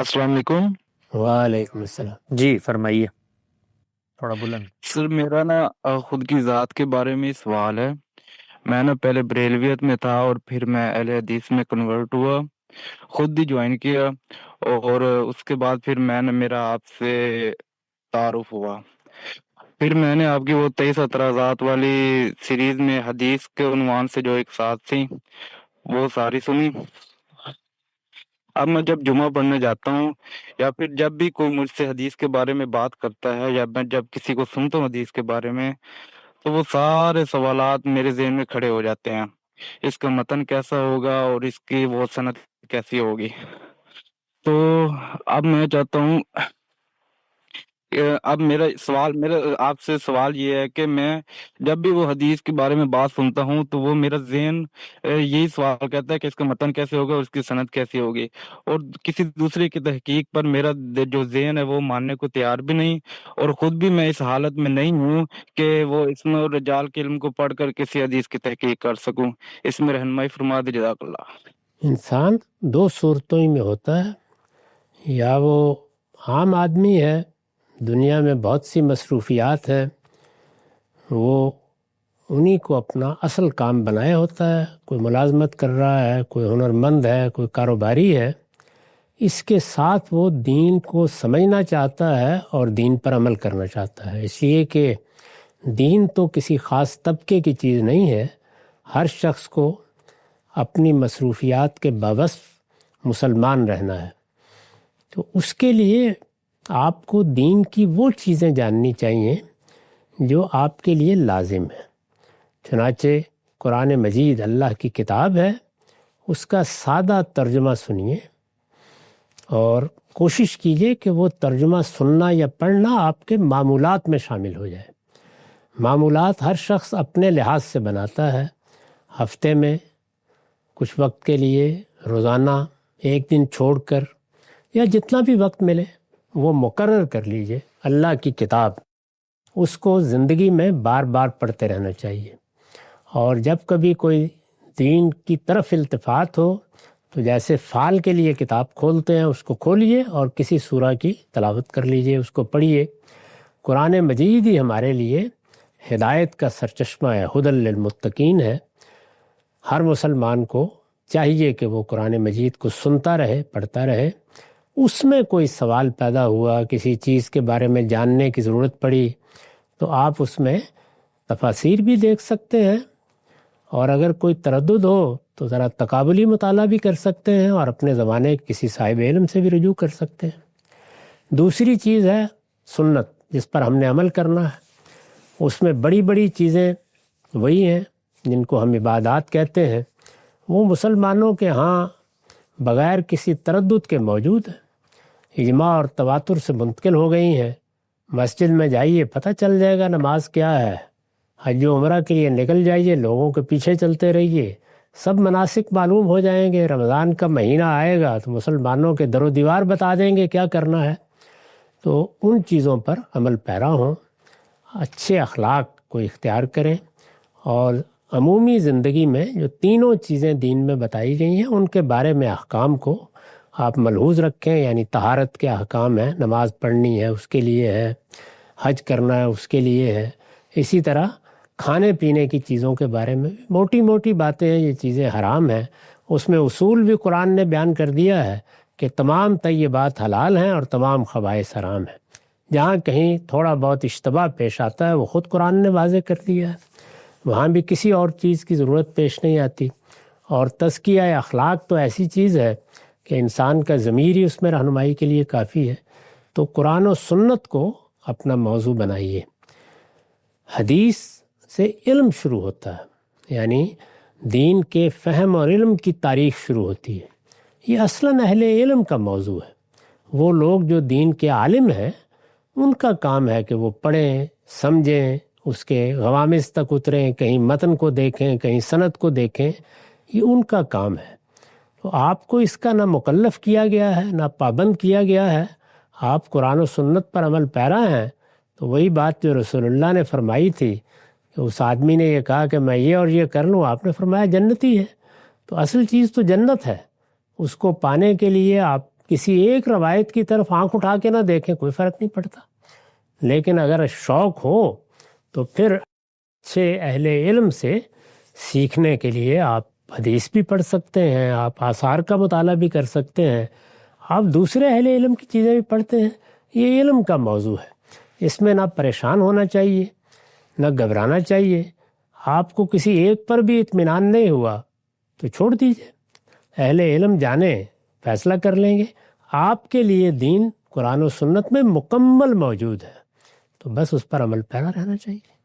السلام علیکم۔ وعلیکم السلام۔ جی فرمائیے، تھوڑا بلند۔ سر میرا خود کی ذات کے بارے میں سوال ہے۔ میں پہلے بریلویت میں تھا اور پھر میں اہل حدیث میں کنورٹ ہوا، خود ہی جوائن کیا، اور اس کے بعد پھر میرا آپ سے تعارف ہوا۔ پھر میں نے آپ کی وہ 23 اعتراضات والی سیریز میں حدیث کے عنوان سے جو ایک ساتھ تھی وہ ساری سنی۔ اب میں جب جمعہ پڑھنے جاتا ہوں یا پھر جب بھی کوئی مجھ سے حدیث کے بارے میں بات کرتا ہے یا میں جب کسی کو سنتا ہوں حدیث کے بارے میں، تو وہ سارے سوالات میرے ذہن میں کھڑے ہو جاتے ہیں۔ اس کا متن کیسا ہوگا اور اس کی وہ سند کیسی ہوگی۔ تو اب میں چاہتا ہوں، اب میرا آپ سے سوال یہ ہے کہ میں جب بھی وہ حدیث کے بارے میں بات سنتا ہوں تو وہ میرا ذہن یہی سوال کہتا ہے کہ اس کا متن کیسے ہوگا اور اس کی سند کیسی ہوگی، اور کسی دوسرے کی تحقیق پر میرا جو ذہن ہے وہ ماننے کو تیار بھی نہیں، اور خود بھی میں اس حالت میں نہیں ہوں کہ وہ اسم اور رجال کے علم کو پڑھ کر کسی حدیث کی تحقیق کر سکوں۔ اس میں رہنمائی فرما دے، جزاک اللہ۔ انسان دو صورتوں ہی میں ہوتا ہے، یا وہ عام آدمی ہے، دنیا میں بہت سی مصروفیات ہیں، وہ انہی کو اپنا اصل کام بنائے ہوتا ہے، کوئی ملازمت کر رہا ہے، کوئی ہنرمند ہے، کوئی کاروباری ہے، اس کے ساتھ وہ دین کو سمجھنا چاہتا ہے اور دین پر عمل کرنا چاہتا ہے۔ اس لیے کہ دین تو کسی خاص طبقے کی چیز نہیں ہے، ہر شخص کو اپنی مصروفیات کے باوصف مسلمان رہنا ہے۔ تو اس کے لیے آپ کو دین کی وہ چیزیں جاننی چاہیے جو آپ کے لیے لازم ہے۔ چنانچہ قرآن مجید اللہ کی کتاب ہے، اس کا سادہ ترجمہ سنیے اور کوشش کیجئے کہ وہ ترجمہ سننا یا پڑھنا آپ کے معمولات میں شامل ہو جائے۔ معمولات ہر شخص اپنے لحاظ سے بناتا ہے، ہفتے میں کچھ وقت کے لیے، روزانہ ایک دن چھوڑ کر، یا جتنا بھی وقت ملے وہ مقرر کر لیجئے۔ اللہ کی کتاب، اس کو زندگی میں بار بار پڑھتے رہنا چاہیے، اور جب کبھی کوئی دین کی طرف التفات ہو تو جیسے فال کے لیے کتاب کھولتے ہیں، اس کو کھولیے اور کسی سورہ کی تلاوت کر لیجئے، اس کو پڑھیے۔ قرآن مجید ہی ہمارے لیے ہدایت کا سرچشمہ ہے، ھدی للمتقین ہے۔ ہر مسلمان کو چاہیے کہ وہ قرآن مجید کو سنتا رہے، پڑھتا رہے۔ اس میں کوئی سوال پیدا ہوا، کسی چیز کے بارے میں جاننے کی ضرورت پڑی، تو آپ اس میں تفاسیر بھی دیکھ سکتے ہیں، اور اگر کوئی تردد ہو تو ذرا تقابلی مطالعہ بھی کر سکتے ہیں اور اپنے زمانے کسی صاحب علم سے بھی رجوع کر سکتے ہیں۔ دوسری چیز ہے سنت، جس پر ہم نے عمل کرنا ہے۔ اس میں بڑی بڑی چیزیں وہی ہیں جن کو ہم عبادات کہتے ہیں، وہ مسلمانوں کے ہاں بغیر کسی تردد کے موجود ہیں، اجماع اور تواتر سے منتقل ہو گئی ہیں۔ مسجد میں جائیے، پتہ چل جائے گا نماز کیا ہے۔ حج و عمرہ کے لیے نکل جائیے، لوگوں کے پیچھے چلتے رہیے، سب مناسک معلوم ہو جائیں گے۔ رمضان کا مہینہ آئے گا تو مسلمانوں کے در و دیوار بتا دیں گے کیا کرنا ہے۔ تو ان چیزوں پر عمل پیرا ہوں، اچھے اخلاق کو اختیار کریں، اور عمومی زندگی میں جو تینوں چیزیں دین میں بتائی گئی ہیں ان کے بارے میں احکام کو آپ ملحوظ رکھیں۔ یعنی طہارت کے احکام ہیں، نماز پڑھنی ہے اس کے لیے ہے، حج کرنا ہے اس کے لیے ہے۔ اسی طرح کھانے پینے کی چیزوں کے بارے میں موٹی موٹی باتیں ہیں، یہ چیزیں حرام ہیں، اس میں اصول بھی قرآن نے بیان کر دیا ہے کہ تمام طیبات حلال ہیں اور تمام خبائث حرام ہیں۔ جہاں کہیں تھوڑا بہت اشتباہ پیش آتا ہے وہ خود قرآن نے واضح کر دیا ہے، وہاں بھی کسی اور چیز کی ضرورت پیش نہیں آتی۔ اور تزکیہ اخلاق تو ایسی چیز ہے کہ انسان کا ضمیر ہی اس میں رہنمائی کے لیے کافی ہے۔ تو قرآن و سنت کو اپنا موضوع بنائیے۔ حدیث سے علم شروع ہوتا ہے، یعنی دین کے فہم اور علم کی تاریخ شروع ہوتی ہے۔ یہ اصلاً اہل علم کا موضوع ہے۔ وہ لوگ جو دین کے عالم ہیں ان کا کام ہے کہ وہ پڑھیں، سمجھیں، اس کے غوامض تک اتریں، کہیں متن کو دیکھیں، کہیں سند کو دیکھیں، یہ ان کا کام ہے۔ تو آپ کو اس کا نہ مکلف کیا گیا ہے نہ پابند کیا گیا ہے، آپ قرآن و سنت پر عمل پیرا ہیں۔ تو وہی بات جو رسول اللہ نے فرمائی تھی کہ اس آدمی نے یہ کہا کہ میں یہ اور یہ کر لوں، آپ نے فرمایا جنتی ہے۔ تو اصل چیز تو جنت ہے، اس کو پانے کے لیے آپ کسی ایک روایت کی طرف آنکھ اٹھا کے نہ دیکھیں، کوئی فرق نہیں پڑتا، لیکن اگر شوق ہو تو پھر اچھے اہل علم سے سیکھنے کے لیے آپ حدیث بھی پڑھ سکتے ہیں، آپ آثار کا مطالعہ بھی کر سکتے ہیں، آپ دوسرے اہل علم کی چیزیں بھی پڑھتے ہیں۔ یہ علم کا موضوع ہے، اس میں نہ پریشان ہونا چاہیے نہ گھبرانا چاہیے۔ آپ کو کسی ایک پر بھی اطمینان نہیں ہوا تو چھوڑ دیجیے، اہل علم جانیں، فیصلہ کر لیں گے۔ آپ کے لیے دین قرآن و سنت میں مکمل موجود ہے، تو بس اس پر عمل پیرا رہنا چاہیے۔